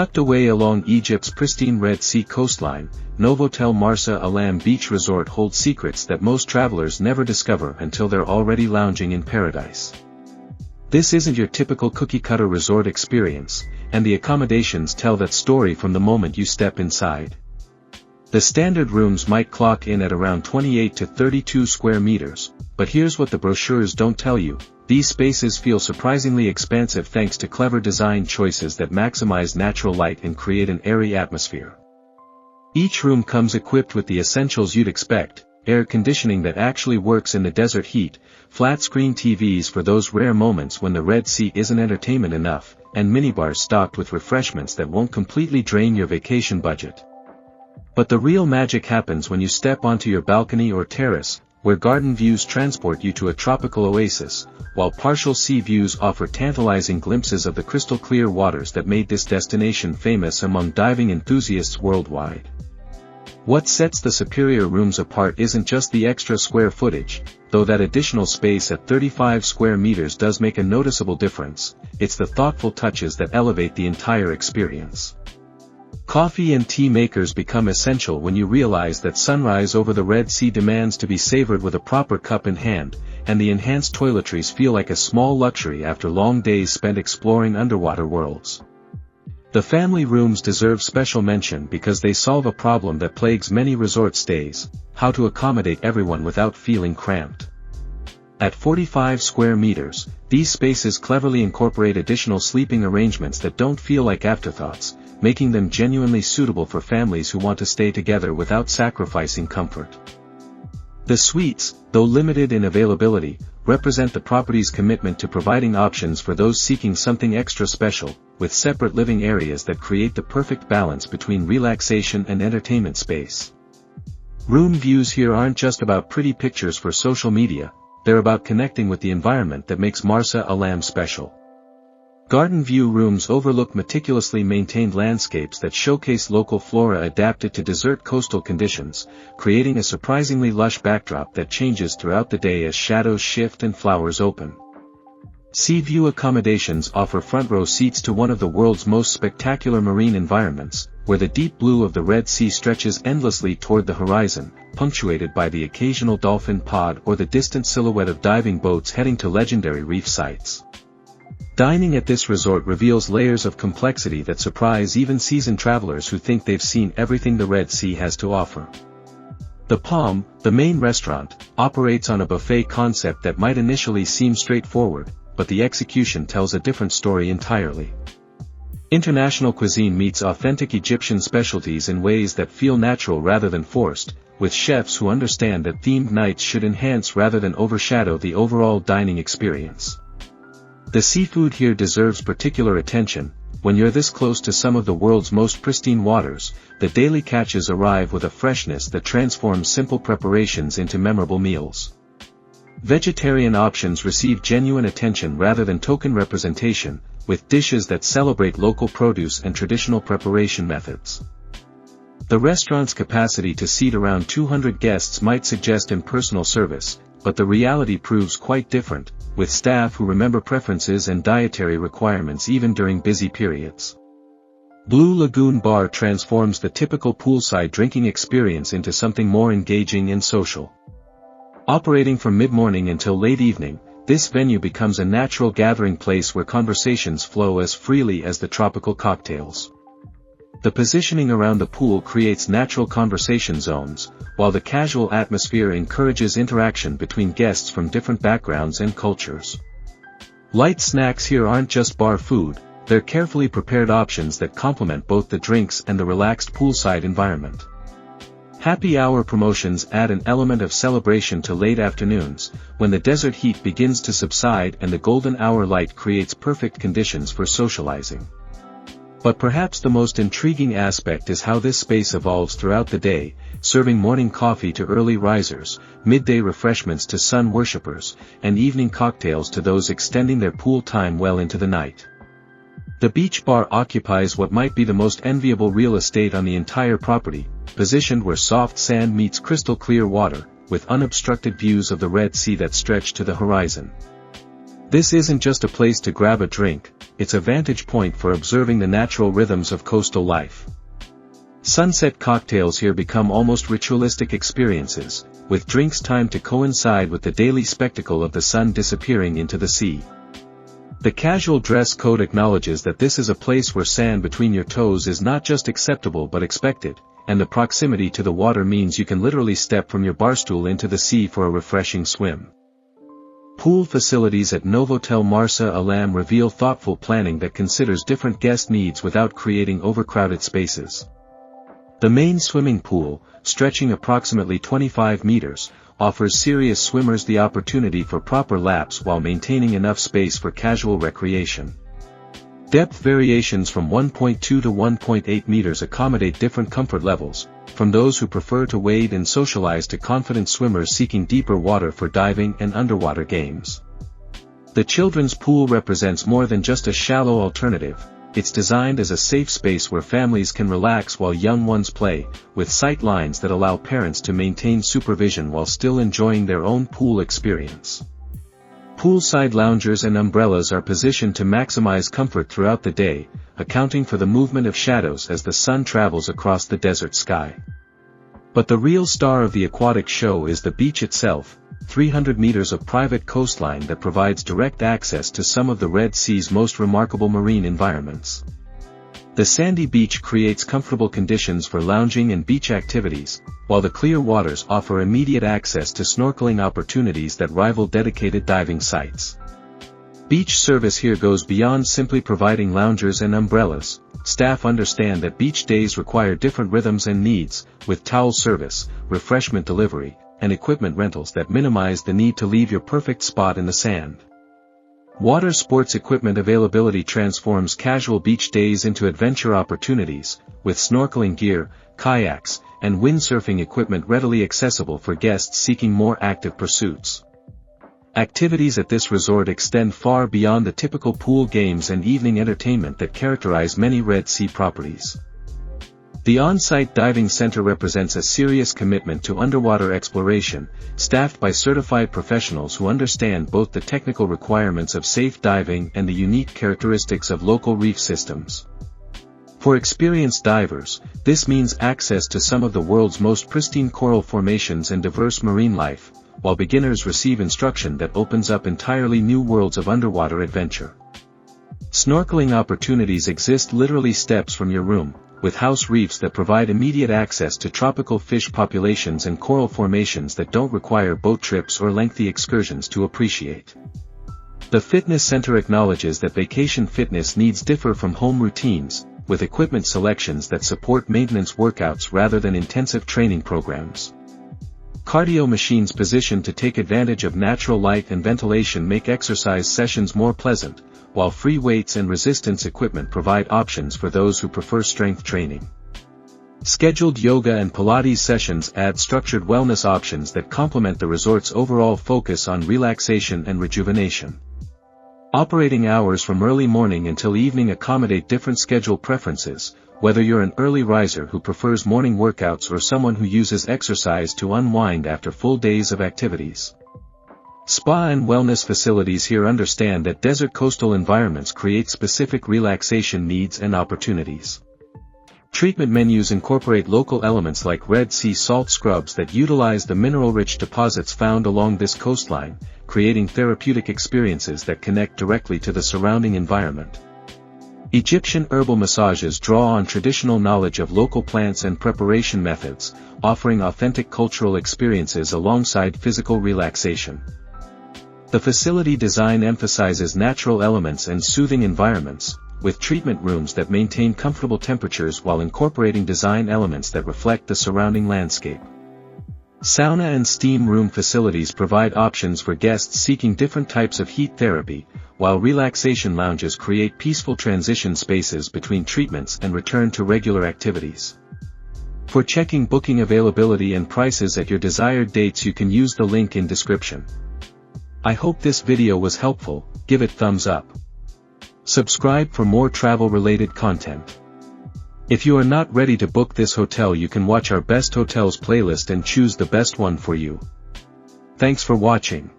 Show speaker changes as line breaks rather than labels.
Tucked away along Egypt's pristine Red Sea coastline, Novotel Marsa Alam Beach Resort holds secrets that most travelers never discover until they're already lounging in paradise. This isn't your typical cookie-cutter resort experience, and the accommodations tell that story from the moment you step inside. The standard rooms might clock in at around 28 to 32 square meters, but here's what the brochures don't tell you: these spaces feel surprisingly expansive thanks to clever design choices that maximize natural light and create an airy atmosphere. Each room comes equipped with the essentials you'd expect: air conditioning that actually works in the desert heat, flat-screen TVs for those rare moments when the Red Sea isn't entertainment enough, and minibars stocked with refreshments that won't completely drain your vacation budget. But the real magic happens when you step onto your balcony or terrace, where garden views transport you to a tropical oasis, while partial sea views offer tantalizing glimpses of the crystal-clear waters that made this destination famous among diving enthusiasts worldwide. What sets the superior rooms apart isn't just the extra square footage, though that additional space at 35 square meters does make a noticeable difference. It's the thoughtful touches that elevate the entire experience. Coffee and tea makers become essential when you realize that sunrise over the Red Sea demands to be savored with a proper cup in hand, and the enhanced toiletries feel like a small luxury after long days spent exploring underwater worlds. The family rooms deserve special mention because they solve a problem that plagues many resort stays: how to accommodate everyone without feeling cramped. At 45 square meters, these spaces cleverly incorporate additional sleeping arrangements that don't feel like afterthoughts, making them genuinely suitable for families who want to stay together without sacrificing comfort. The suites, though limited in availability, represent the property's commitment to providing options for those seeking something extra special, with separate living areas that create the perfect balance between relaxation and entertainment space. Room views here aren't just about pretty pictures for social media, they're about connecting with the environment that makes Marsa Alam special. Garden view rooms overlook meticulously maintained landscapes that showcase local flora adapted to desert coastal conditions, creating a surprisingly lush backdrop that changes throughout the day as shadows shift and flowers open. Sea view accommodations offer front-row seats to one of the world's most spectacular marine environments, where the deep blue of the Red Sea stretches endlessly toward the horizon, punctuated by the occasional dolphin pod or the distant silhouette of diving boats heading to legendary reef sites. Dining at this resort reveals layers of complexity that surprise even seasoned travelers who think they've seen everything the Red Sea has to offer. The Palm, the main restaurant, operates on a buffet concept that might initially seem straightforward, but the execution tells a different story entirely. International cuisine meets authentic Egyptian specialties in ways that feel natural rather than forced, with chefs who understand that themed nights should enhance rather than overshadow the overall dining experience. The seafood here deserves particular attention. When you're this close to some of the world's most pristine waters, the daily catches arrive with a freshness that transforms simple preparations into memorable meals. Vegetarian options receive genuine attention rather than token representation, with dishes that celebrate local produce and traditional preparation methods. The restaurant's capacity to seat around 200 guests might suggest impersonal service, but the reality proves quite different, with staff who remember preferences and dietary requirements even during busy periods. Blue Lagoon Bar transforms the typical poolside drinking experience into something more engaging and social. Operating from mid-morning until late evening, this venue becomes a natural gathering place where conversations flow as freely as the tropical cocktails. The positioning around the pool creates natural conversation zones, while the casual atmosphere encourages interaction between guests from different backgrounds and cultures. Light snacks here aren't just bar food, they're carefully prepared options that complement both the drinks and the relaxed poolside environment. Happy hour promotions add an element of celebration to late afternoons, when the desert heat begins to subside and the golden hour light creates perfect conditions for socializing. But perhaps the most intriguing aspect is how this space evolves throughout the day, serving morning coffee to early risers, midday refreshments to sun worshippers, and evening cocktails to those extending their pool time well into the night. The beach bar occupies what might be the most enviable real estate on the entire property, positioned where soft sand meets crystal clear water, with unobstructed views of the Red Sea that stretch to the horizon. This isn't just a place to grab a drink, it's a vantage point for observing the natural rhythms of coastal life. Sunset cocktails here become almost ritualistic experiences, with drinks timed to coincide with the daily spectacle of the sun disappearing into the sea. The casual dress code acknowledges that this is a place where sand between your toes is not just acceptable but expected, and the proximity to the water means you can literally step from your barstool into the sea for a refreshing swim. Pool facilities at Novotel Marsa Alam reveal thoughtful planning that considers different guest needs without creating overcrowded spaces. The main swimming pool, stretching approximately 25 meters, offers serious swimmers the opportunity for proper laps while maintaining enough space for casual recreation. Depth variations from 1.2 to 1.8 meters accommodate different comfort levels, from those who prefer to wade and socialize to confident swimmers seeking deeper water for diving and underwater games. The children's pool represents more than just a shallow alternative. It's designed as a safe space where families can relax while young ones play, with sight lines that allow parents to maintain supervision while still enjoying their own pool experience. Poolside loungers and umbrellas are positioned to maximize comfort throughout the day, accounting for the movement of shadows as the sun travels across the desert sky. But the real star of the aquatic show is the beach itself, 300 meters of private coastline that provides direct access to some of the Red Sea's most remarkable marine environments. The sandy beach creates comfortable conditions for lounging and beach activities, while the clear waters offer immediate access to snorkeling opportunities that rival dedicated diving sites. Beach service here goes beyond simply providing loungers and umbrellas. Staff understand that beach days require different rhythms and needs, with towel service, refreshment delivery, and equipment rentals that minimize the need to leave your perfect spot in the sand. Water sports equipment availability transforms casual beach days into adventure opportunities, with snorkeling gear, kayaks, and windsurfing equipment readily accessible for guests seeking more active pursuits. Activities at this resort extend far beyond the typical pool games and evening entertainment that characterize many Red Sea properties. The on-site diving center represents a serious commitment to underwater exploration, staffed by certified professionals who understand both the technical requirements of safe diving and the unique characteristics of local reef systems. For experienced divers, this means access to some of the world's most pristine coral formations and diverse marine life, while beginners receive instruction that opens up entirely new worlds of underwater adventure. Snorkeling opportunities exist literally steps from your room, with house reefs that provide immediate access to tropical fish populations and coral formations that don't require boat trips or lengthy excursions to appreciate. The fitness center acknowledges that vacation fitness needs differ from home routines, with equipment selections that support maintenance workouts rather than intensive training programs. Cardio machines positioned to take advantage of natural light and ventilation make exercise sessions more pleasant, while free weights and resistance equipment provide options for those who prefer strength training. Scheduled yoga and Pilates sessions add structured wellness options that complement the resort's overall focus on relaxation and rejuvenation. Operating hours from early morning until evening accommodate different schedule preferences, whether you're an early riser who prefers morning workouts or someone who uses exercise to unwind after full days of activities. Spa and wellness facilities here understand that desert coastal environments create specific relaxation needs and opportunities. Treatment menus incorporate local elements like Red Sea salt scrubs that utilize the mineral-rich deposits found along this coastline, creating therapeutic experiences that connect directly to the surrounding environment. Egyptian herbal massages draw on traditional knowledge of local plants and preparation methods, offering authentic cultural experiences alongside physical relaxation. The facility design emphasizes natural elements and soothing environments, with treatment rooms that maintain comfortable temperatures while incorporating design elements that reflect the surrounding landscape. Sauna and steam room facilities provide options for guests seeking different types of heat therapy, while relaxation lounges create peaceful transition spaces between treatments and return to regular activities. For checking booking availability and prices at your desired dates, you can use the link in description. I hope this video was helpful. Give it thumbs up. Subscribe for more travel-related content. If you are not ready to book this hotel, you can watch our best hotels playlist and choose the best one for you. Thanks for watching.